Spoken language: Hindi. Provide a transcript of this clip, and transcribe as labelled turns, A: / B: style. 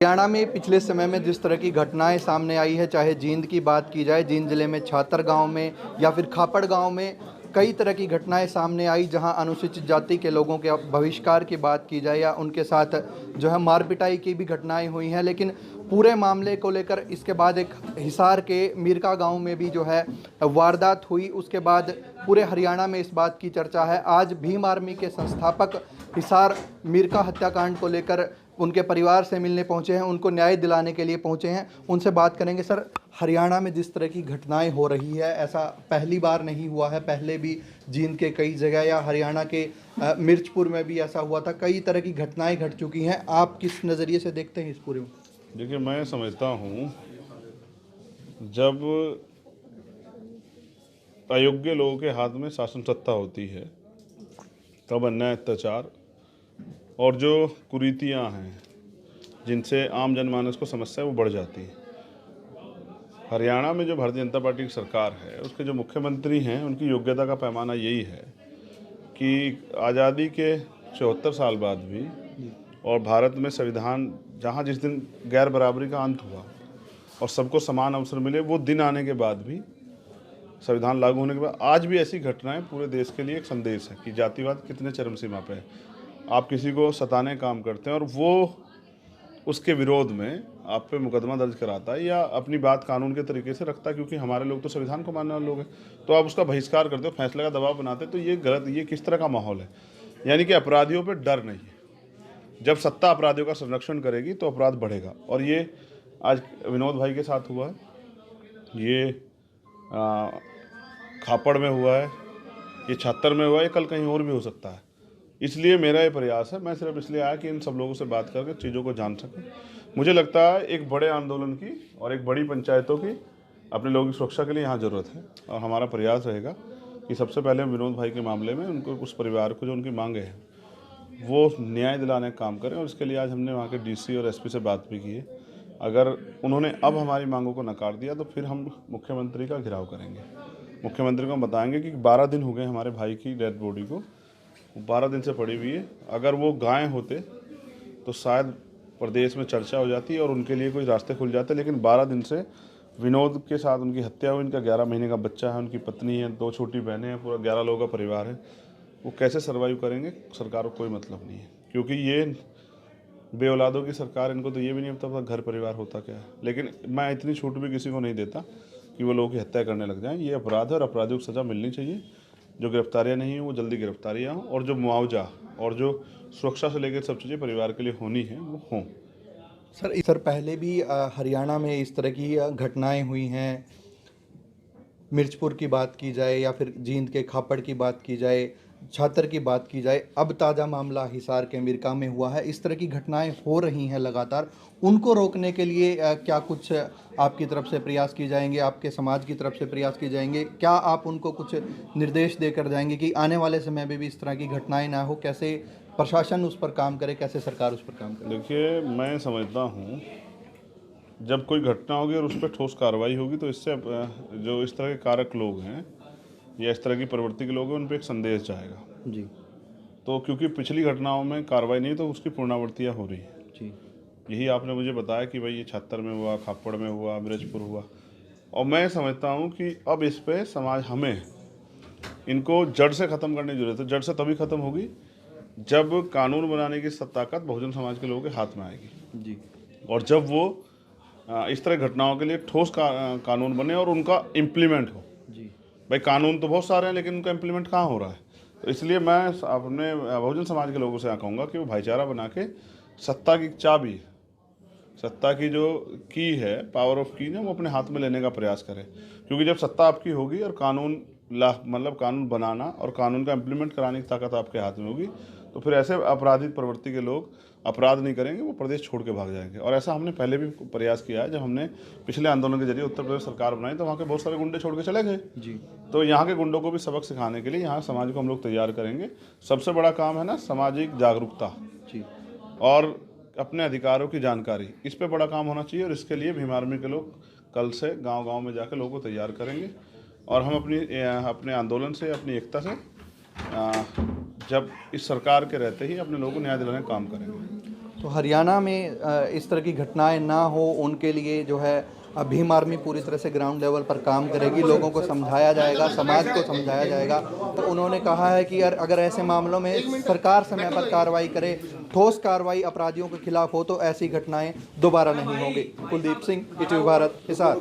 A: हरियाणा में पिछले समय में जिस तरह की घटनाएं सामने आई है, चाहे जींद की बात की जाए, जींद जिले में छातर गांव में या फिर खापड़ गांव में कई तरह की घटनाएं सामने आई, जहां अनुसूचित जाति के लोगों के बहिष्कार की बात की जाए या उनके साथ जो है मार पिटाई की भी घटनाएं हुई हैं। लेकिन पूरे मामले को लेकर इसके बाद एक हिसार के मीरका गांव में भी जो है वारदात हुई। उसके बाद पूरे हरियाणा में इस बात की चर्चा है। आज भीम आर्मी के संस्थापक हिसार मीरका हत्याकांड को लेकर उनके परिवार से मिलने पहुंचे हैं, उनको न्याय दिलाने के लिए पहुंचे हैं। उनसे बात करेंगे। सर, हरियाणा में जिस तरह की घटनाएं हो रही है, ऐसा पहली बार नहीं हुआ है। पहले भी जींद के कई जगह या हरियाणा के मिर्चपुर में भी ऐसा हुआ था। कई तरह की घटनाएं घट चुकी हैं। आप किस नज़रिए से देखते हैं इस पूरे में?
B: देखिए, मैं समझता हूँ जब अयोग्य लोगों के हाथ में शासन सत्ता होती है तब अन्याय, अत्याचार और जो कुरीतियाँ हैं जिनसे आम जनमानस को समस्या है वो बढ़ जाती है। हरियाणा में जो भारतीय जनता पार्टी की सरकार है, उसके जो मुख्यमंत्री हैं, उनकी योग्यता का पैमाना यही है कि आज़ादी के 74 साल बाद भी और भारत में संविधान जहाँ जिस दिन गैर बराबरी का अंत हुआ और सबको समान अवसर मिले, वो दिन आने के बाद भी, संविधान लागू होने के बाद आज भी ऐसी घटनाएं पूरे देश के लिए एक संदेश है कि जातिवाद कितने चरम सीमा पे है। आप किसी को सताने काम करते हैं और वो उसके विरोध में आप पे मुकदमा दर्ज कराता है या अपनी बात कानून के तरीके से रखता है, क्योंकि हमारे लोग तो संविधान को मानने वाले लोग हैं, तो आप उसका बहिष्कार करते हो, फैसले का दबाव बनाते हैं, तो ये गलत। ये किस तरह का माहौल है? यानी कि अपराधियों पर डर नहीं है। जब सत्ता अपराधियों का संरक्षण करेगी तो अपराध बढ़ेगा। और ये आज विनोद भाई के साथ हुआ है, ये खापड़ में हुआ है, ये छातर में हुआ है, कल कहीं और भी हो सकता है। इसलिए मेरा ये प्रयास है, मैं सिर्फ इसलिए आया कि इन सब लोगों से बात करके चीज़ों को जान सकें। मुझे लगता है एक बड़े आंदोलन की और एक बड़ी पंचायतों की अपने लोगों की सुरक्षा के लिए यहाँ ज़रूरत है। और हमारा प्रयास रहेगा कि सबसे पहले हम विनोद भाई के मामले में उनको, उस परिवार को जो उनकी मांगे हैं, वो न्याय दिलाने का काम करें। और इसके लिए आज हमने वहाँ के डीसी और एसपी से बात भी की है। अगर उन्होंने अब हमारी मांगों को नकार दिया तो फिर हम मुख्यमंत्री का घेराव करेंगे। मुख्यमंत्री को हम बताएंगे कि 12 दिन हो गए हमारे भाई की डेड बॉडी को, 12 दिन से पड़ी हुई है। अगर वो गाय होते तो शायद प्रदेश में चर्चा हो जाती और उनके लिए कोई रास्ते खुल जाते, लेकिन 12 दिन से विनोद के साथ उनकी हत्या हुई। इनका 11 महीने का बच्चा है, उनकी पत्नी है, 2 छोटी बहनें हैं, पूरा 11 लोगों का परिवार है। वो कैसे सर्वाइव करेंगे, सरकार को कोई मतलब नहीं है, क्योंकि ये बे औलादों की सरकार। इनको तो ये भी नहीं पता घर परिवार होता क्या है। लेकिन मैं इतनी छूट भी किसी को नहीं देता कि वो लोगों की हत्या करने लग जाएं। ये अपराध है और अपराधियों को सज़ा मिलनी चाहिए। जो गिरफ्तारियाँ नहीं हैं वो जल्दी गिरफ्तारियाँ हों, और जो मुआवजा और जो सुरक्षा से लेकर सब चीज़ें परिवार के लिए होनी हैं वो हों।
A: सर, पहले भी हरियाणा में इस तरह की घटनाएं हुई हैं। मिर्चपुर की बात की जाए या फिर जींद के खापड़ की बात की जाए, छात्र की बात की जाए, अब ताज़ा मामला हिसार के मिरका में हुआ है। इस तरह की घटनाएं हो रही हैं लगातार। उनको रोकने के लिए क्या कुछ आपकी तरफ से प्रयास किए जाएंगे, आपके समाज की तरफ से प्रयास किए जाएंगे? क्या आप उनको कुछ निर्देश देकर जाएंगे कि आने वाले समय में भी इस तरह की घटनाएं ना हो? कैसे प्रशासन उस पर काम करे, कैसे सरकार उस पर काम करे?
B: देखिए, मैं समझता हूँ जब कोई घटना होगी और उस पर ठोस कार्रवाई होगी तो इससे जो इस तरह के कारक लोग हैं या इस तरह की प्रवृत्ति के लोग हैं, उन पर एक संदेश जाएगा
A: जी
B: तो, क्योंकि पिछली घटनाओं में कार्रवाई नहीं तो उसकी पुनरावृत्तियाँ हो रही हैं।
A: जी
B: यही आपने मुझे बताया कि भाई ये छातर में हुआ, खापड़ में हुआ, मिर्चपुर हुआ। और मैं समझता हूँ कि अब इस पे समाज, हमें इनको जड़ से ख़त्म करने की जरूरत है। जड़ से तभी ख़त्म होगी जब कानून बनाने की ताकत बहुजन समाज के लोगों के हाथ में आएगी
A: जी
B: और जब वो इस तरह घटनाओं के लिए ठोस कानून बने और उनका इम्प्लीमेंट हो।
A: जी
B: भाई कानून तो बहुत सारे हैं लेकिन उनका इम्प्लीमेंट कहाँ हो रहा है? तो इसलिए मैं अपने बहुजन समाज के लोगों से कहूँगा कि वो भाईचारा बना के सत्ता की चाबी, सत्ता की जो की है, पावर ऑफ की ने, वो अपने हाथ में लेने का प्रयास करें। क्योंकि जब सत्ता आपकी होगी और कानून मतलब कानून बनाना और कानून का इम्प्लीमेंट कराने की ताकत आपके हाथ में होगी, तो फिर ऐसे आपराधिक प्रवृत्ति के लोग अपराध नहीं करेंगे, वो प्रदेश छोड़ के भाग जाएंगे। और ऐसा हमने पहले भी प्रयास किया है। जब हमने पिछले आंदोलन के जरिए उत्तर प्रदेश सरकार बनाई तो वहाँ के बहुत सारे गुंडे छोड़ के चले गए।
A: जी
B: तो यहाँ के गुंडों को भी सबक सिखाने के लिए यहाँ समाज को हम लोग तैयार करेंगे। सबसे बड़ा काम है ना सामाजिक जागरूकता
A: जी
B: और अपने अधिकारों की जानकारी, इस पे बड़ा काम होना चाहिए। और इसके लिए भीम आर्मी के लोग कल से गांव-गांव में जाकर लोगों को तैयार करेंगे और हम अपने आंदोलन से, अपनी एकता से जब इस सरकार के रहते ही अपने लोगों को न्याय दिलाने का काम करेंगे।
A: तो हरियाणा में इस तरह की घटनाएं ना हो उनके लिए जो है भीम आर्मी पूरी तरह से ग्राउंड लेवल पर काम करेगी, लोगों को समझाया जाएगा, समाज को समझाया जाएगा। तो उन्होंने कहा है कि अगर ऐसे मामलों में सरकार समय पर कार्रवाई करे, ठोस कार्रवाई अपराधियों के खिलाफ हो तो ऐसी घटनाएं दोबारा नहीं होंगी। कुलदीप सिंह, ईटीवी भारत, हिसार।